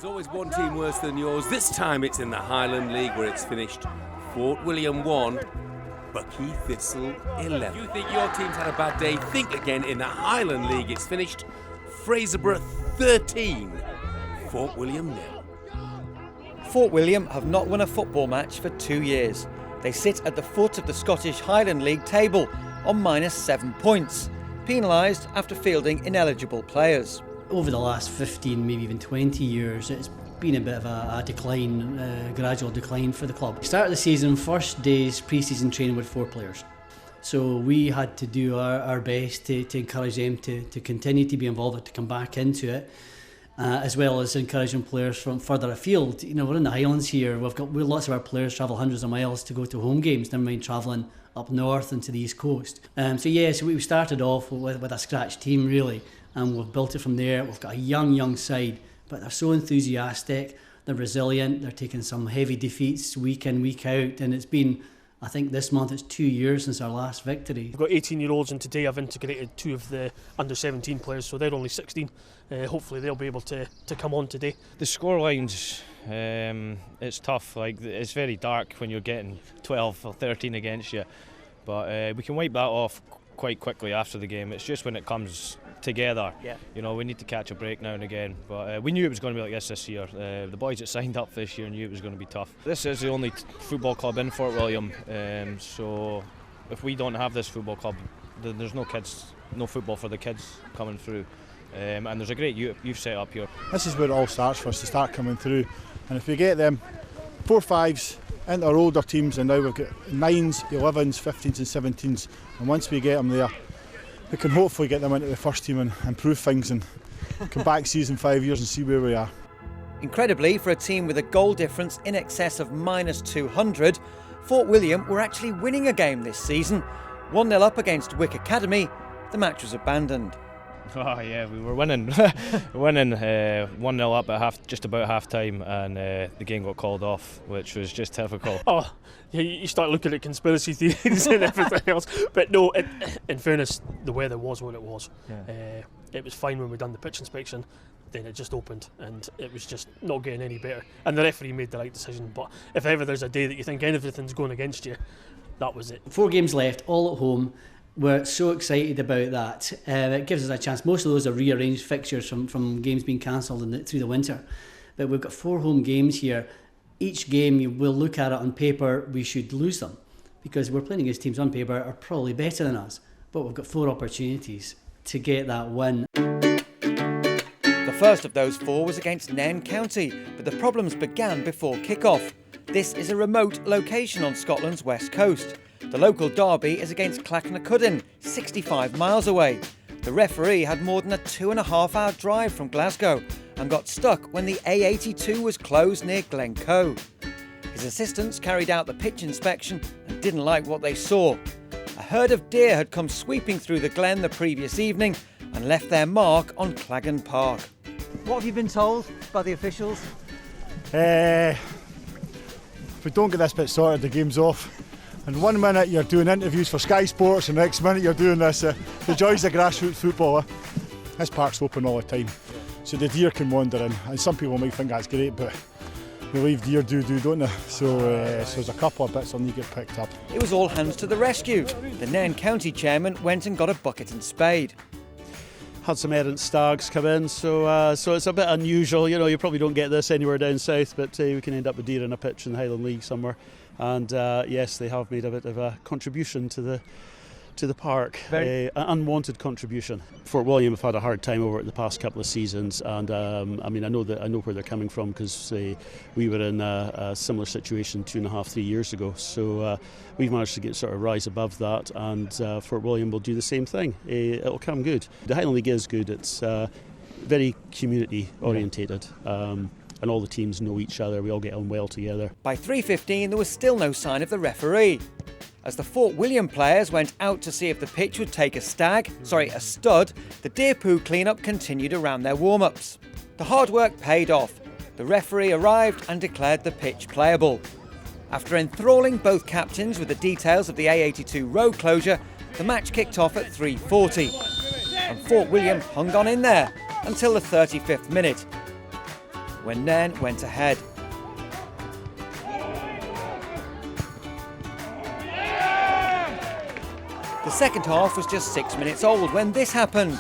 There's always one team worse than yours. This time it's in the Highland League where it's finished Fort William 1, Buckie Thistle 11. If you think your team's had a bad day, think again. In the Highland League it's finished Fraserburgh 13, Fort William 0. Fort William have not won a football match for 2 years. They sit at the foot of the Scottish Highland League table on -7 points, penalised after fielding ineligible players. Over the last 15, maybe even 20 years, it's been a bit of a decline, gradual decline for the club. Start of the season, first day's pre-season training with 4 players. So we had to do our best to encourage them to continue to be involved, to come back into it, as well as encouraging players from further afield. You know, we're in the Highlands here. We've lots of our players travel hundreds of miles to go to home games, never mind travelling up north and to the East Coast. So we started off with a scratch team really, and we've built it from there. We've got a young side, but they're so enthusiastic, they're resilient, they're taking some heavy defeats week in, week out, and it's been, I think this month it's 2 years since our last victory. We've got 18-year-olds, and today I've integrated 2 of the under-17 players, so they're only 16. Hopefully they'll be able to come on today. The scorelines, it's tough. Like, it's very dark when you're getting 12 or 13 against you, but we can wipe that off quite quickly after the game. It's just when it comes together, you know, we need to catch a break now and again, but we knew it was going to be like this year. The boys that signed up this year knew it was going to be tough. This is the only football club in Fort William, so if we don't have this football club, then there's no football for the kids coming through, and there's a great youth set up here. This is where it all starts for us to start coming through, and if we get them 4 5s into our older teams, and now we've got 9s, 11s, 15s and 17s, and once we get them there, we can hopefully get them into the first team and improve things and come back season 5 years and see where we are. Incredibly, for a team with a goal difference in excess of -200, Fort William were actually winning a game this season. 1-0 up against Wick Academy, the match was abandoned. Oh yeah, we were winning, 1-0 up at just about half time, and the game got called off, which was just typical. Oh, you start looking at conspiracy theories and everything else. But no, in fairness, the weather was what it was. Yeah. It was fine when we done the pitch inspection. Then it just opened, and it was just not getting any better. And the referee made the right decision. But if ever there's a day that you think everything's going against you, that was it. 4 games left, all at home. We're so excited about that. It gives us a chance. Most of those are rearranged fixtures from games being cancelled through the winter. But we've got 4 home games here. Each game, we'll look at it on paper, we should lose them, because we're playing against teams on paper are probably better than us. But we've got 4 opportunities to get that win. The first of those 4 was against Nairn County, but the problems began before kick-off. This is a remote location on Scotland's west coast. The local derby is against Clachnacudden, 65 miles away. The referee had more than a 2.5-hour drive from Glasgow and got stuck when the A82 was closed near Glencoe. His assistants carried out the pitch inspection and didn't like what they saw. A herd of deer had come sweeping through the glen the previous evening and left their mark on Claggan Park. What have you been told by the officials? If we don't get this bit sorted, the game's off. And 1 minute you're doing interviews for Sky Sports, and the next minute you're doing this. The joys of grassroots football. This park's open all the time, so the deer can wander in. And some people might think that's great, but they leave deer do, don't they? So there's a couple of bits that need to get picked up. It was all hands to the rescue. The Nairn County chairman went and got a bucket and spade. Had some errant stags come in, so it's a bit unusual. You know, you probably don't get this anywhere down south, but we can end up with deer in a pitch in the Highland League somewhere. And yes, they have made a bit of a contribution to the park, an unwanted contribution. Fort William have had a hard time over it the past couple of seasons, and I mean I know where they're coming from, because we were in a similar situation 2.5-3 years ago. So we've managed to get sort of rise above that, and Fort William will do the same thing. It'll come good. The Highland League is good. It's very community orientated. And all the teams know each other, we all get on well together. By 3:15 there was still no sign of the referee. As the Fort William players went out to see if the pitch would take a stud, the deer poo clean-up continued around their warm-ups. The hard work paid off. The referee arrived and declared the pitch playable. After enthralling both captains with the details of the A82 road closure, the match kicked off at 3:40. And Fort William hung on in there until the 35th minute. when Nairn went ahead. The second half was just 6 minutes old when this happened.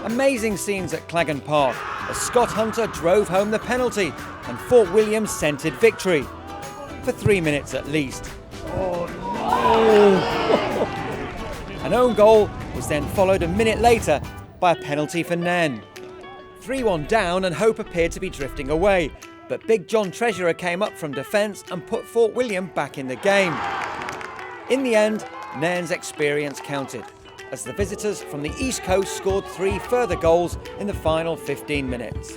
Amazing scenes at Claggan Park as Scott Hunter drove home the penalty and Fort William scented victory. For 3 minutes at least. Oh no! An own goal was then followed a minute later by a penalty for Nairn. 3-1 down and hope appeared to be drifting away, but Big John Treasurer came up from defence and put Fort William back in the game. In the end, Nairn's experience counted, as the visitors from the East Coast scored 3 further goals in the final 15 minutes.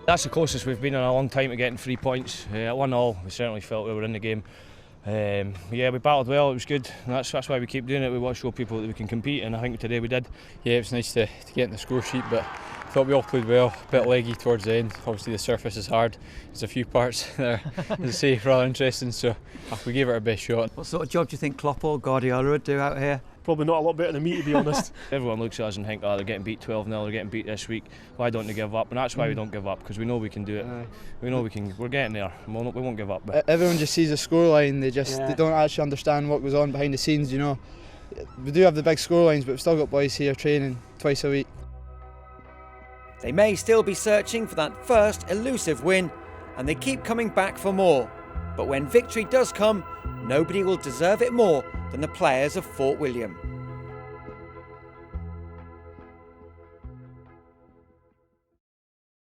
That's the closest we've been in a long time to getting 3 points. At 1-1, we certainly felt we were in the game. Yeah, we battled well, it was good. And that's why we keep doing it. We want to show people that we can compete, and I think today we did. Yeah, it was nice to get in the score sheet, but I thought we all played well. A bit leggy towards the end. Obviously the surface is hard. There's a few parts there, as I say, rather interesting, so we gave it our best shot. What sort of job do you think Klopp or Guardiola would do out here? Probably not a lot better than me, to be honest. Everyone looks at us and think, oh, they're getting beat 12-0, they're getting beat this week. Why don't they give up? And that's why we don't give up, because we know we can do it. We know we're getting there, and we won't give up. But everyone just sees the scoreline, they don't actually understand what goes on behind the scenes, you know. We do have the big scorelines, but we've still got boys here training twice a week. They may still be searching for that first elusive win, and they keep coming back for more. But when victory does come, nobody will deserve it more than the players of Fort William.